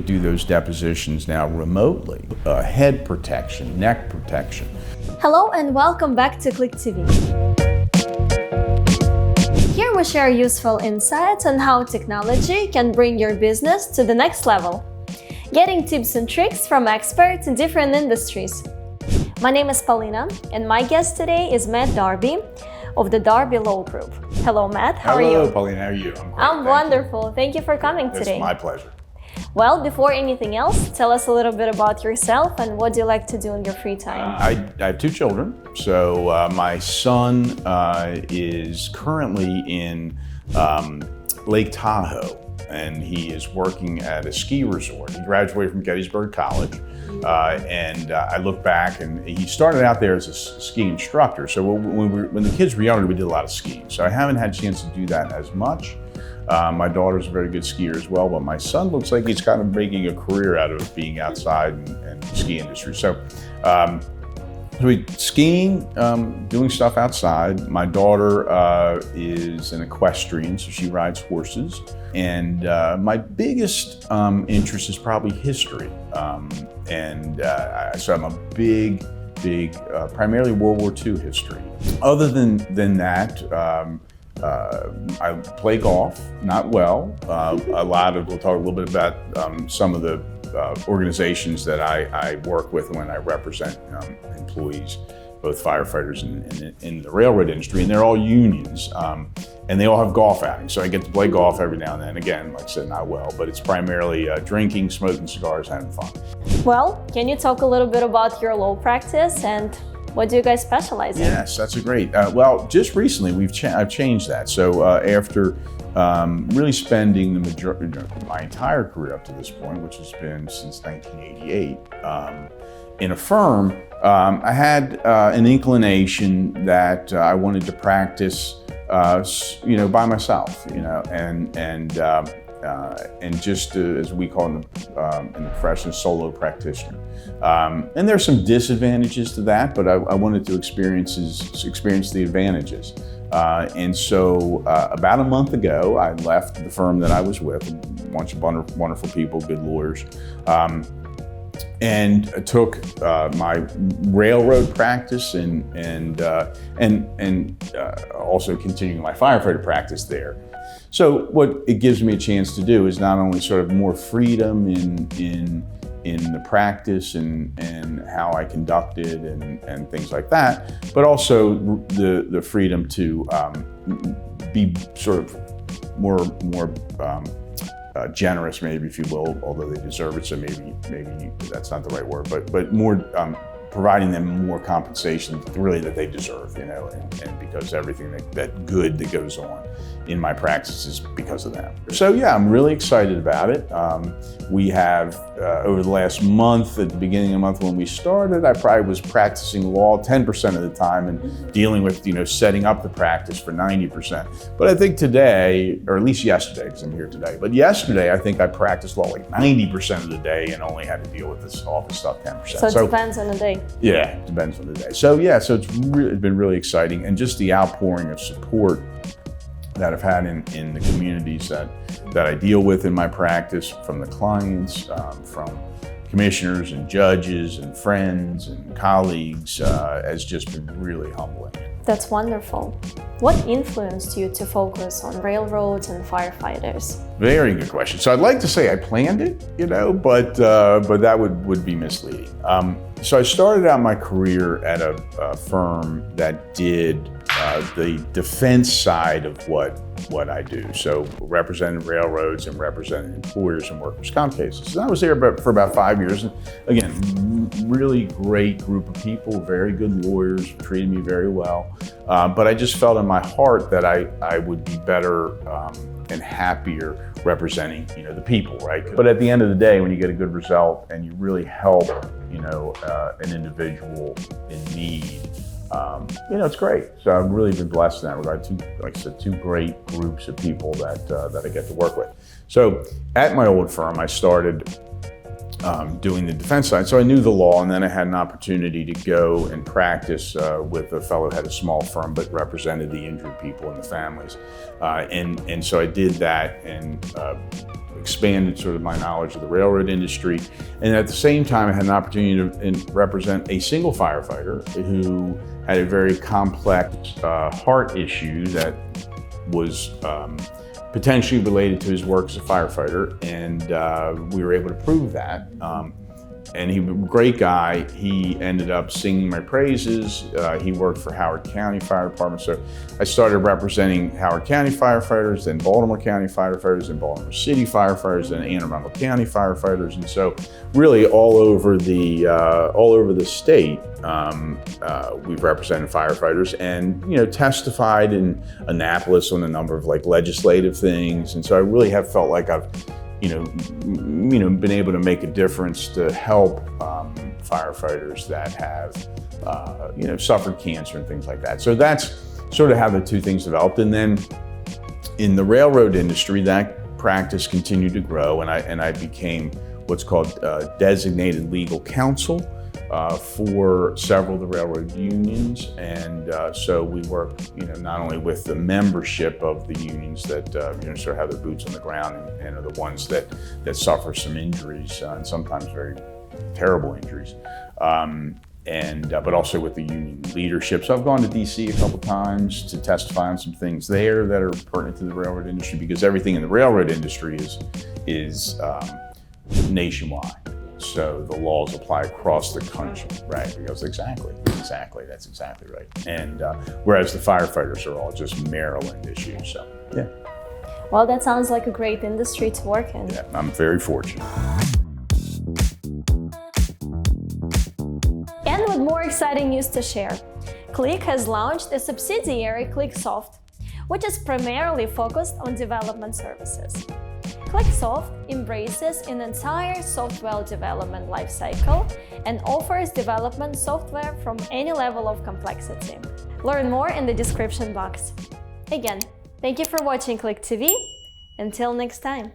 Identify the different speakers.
Speaker 1: do those depositions now remotely. Head protection, neck protection.
Speaker 2: Hello and welcome back to Klik TV. Here we share useful insights on how technology can bring your business to the next level. Getting tips and tricks from experts in different industries. My name is Paulina and my guest today is Matt Darby of the Darby Law Group. Hello Matt, how are you?
Speaker 1: Hello Paulina, how are you?
Speaker 2: I'm wonderful. Thank you for coming today.
Speaker 1: It's my pleasure.
Speaker 2: Well, before anything else, tell us a little bit about yourself and what do you like to do in your free time?
Speaker 1: I have two children. So my son is currently in Lake Tahoe, and he is working at a ski resort. He graduated from Gettysburg College, and I look back, and he started out there as a ski instructor. So when the kids were younger, we did a lot of skiing. So I haven't had a chance to do that as much. My daughter's a very good skier as well, but my son looks like he's kind of making a career out of being outside and the ski industry. So skiing, doing stuff outside. My daughter is an equestrian, so she rides horses. And my biggest interest is probably history. So I'm a big, primarily World War II history. Other than that, I play golf, not well. We'll talk a little bit about some of the organizations that I work with when I represent employees, both firefighters and in the railroad industry, and they're all unions, and they all have golf outings. So I get to play golf every now and then. Again, like I said, not well, but it's primarily drinking, smoking cigars, having fun. Well,
Speaker 2: can you talk a little bit about your law practice and what do you guys specialize in?
Speaker 1: Yes, that's a great. Well, just recently I've changed that. So after really spending my entire career up to this point, which has been since 1988, in a firm, I had an inclination that I wanted to practice, by myself, and just as we call it in the profession, solo practitioner. And there's some disadvantages to that, but I wanted to experience the advantages. And so about a month ago, I left the firm that I was with, a bunch of wonderful people, good lawyers, and took my railroad practice and also continuing my firefighter practice there. So what it gives me a chance to do is not only sort of more freedom in the practice and how I conduct it and things like that, but also the freedom to be sort of more generous, maybe, if you will, although they deserve it. So maybe that's not the right word, but more providing them more compensation, really, that they deserve, and because everything that good that goes on in my practice is because of that. So yeah, I'm really excited about it. We have, over the last month, at the beginning of the month when we started, I probably was practicing law 10% of the time and dealing with, setting up the practice for 90%. But I think today, or at least yesterday, because I'm here today, but yesterday I think I practiced law like 90% of the day and only had to deal with this office stuff 10%.
Speaker 2: So it depends on the day.
Speaker 1: Yeah, it depends on the day. So yeah, so it's been really exciting, and just the outpouring of support that I've had in the communities that I deal with in my practice, from the clients, from commissioners and judges and friends and colleagues, has just been really humbling.
Speaker 2: That's wonderful. What influenced you to focus on railroads and firefighters?
Speaker 1: Very good question. So I'd like to say I planned it, but that would be misleading. So I started out my career at a firm that did the defense side of what I do. So representing railroads and representing employers in workers' comp cases. And I was there for about 5 years. And again, really great group of people, very good lawyers, treated me very well. But I just felt in my heart that I would be better and happier representing, the people, right? But at the end of the day, when you get a good result and you really help, an individual in need, it's great. So I've really been blessed in that regard. Two great groups of people that I get to work with. So at my old firm, I started doing the defense side. So I knew the law, and then I had an opportunity to go and practice with a fellow who had a small firm but represented the injured people and the families. And so I did that and expanded sort of my knowledge of the railroad industry. And at the same time, I had an opportunity to represent a single firefighter who had a very complex heart issue that was potentially related to his work as a firefighter, and we were able to prove that. And he was a great guy. He ended up singing my praises. He worked for Howard County Fire Department. So I started representing Howard County firefighters, then Baltimore County firefighters, then Baltimore City firefighters, then Anne Arundel County firefighters. And so really all over the state, we've represented firefighters, and testified in Annapolis on a number of legislative things. And so I really have felt like I've been able to make a difference to help firefighters that have, suffered cancer and things like that. So that's sort of how the two things developed. And then in the railroad industry, that practice continued to grow, and I became what's called designated legal counsel for several of the railroad unions. And so we work, not only with the membership of the unions that, sort of have their boots on the ground and are the ones that suffer some injuries, and sometimes very terrible injuries, but also with the union leadership. So I've gone to DC a couple times to testify on some things there that are pertinent to the railroad industry, because everything in the railroad industry is nationwide. So the laws apply across the country, right? Because exactly, that's exactly right. And whereas the firefighters are all just Maryland issues, so yeah.
Speaker 2: Well, that sounds like a great industry to work in.
Speaker 1: Yeah, I'm very fortunate.
Speaker 2: And with more exciting news to share, Klik has launched a subsidiary, Kliksoft, which is primarily focused on development services. Kliksoft embraces an entire software development lifecycle and offers development software from any level of complexity. Learn more in the description box. Again, thank you for watching Klik TV. Until next time.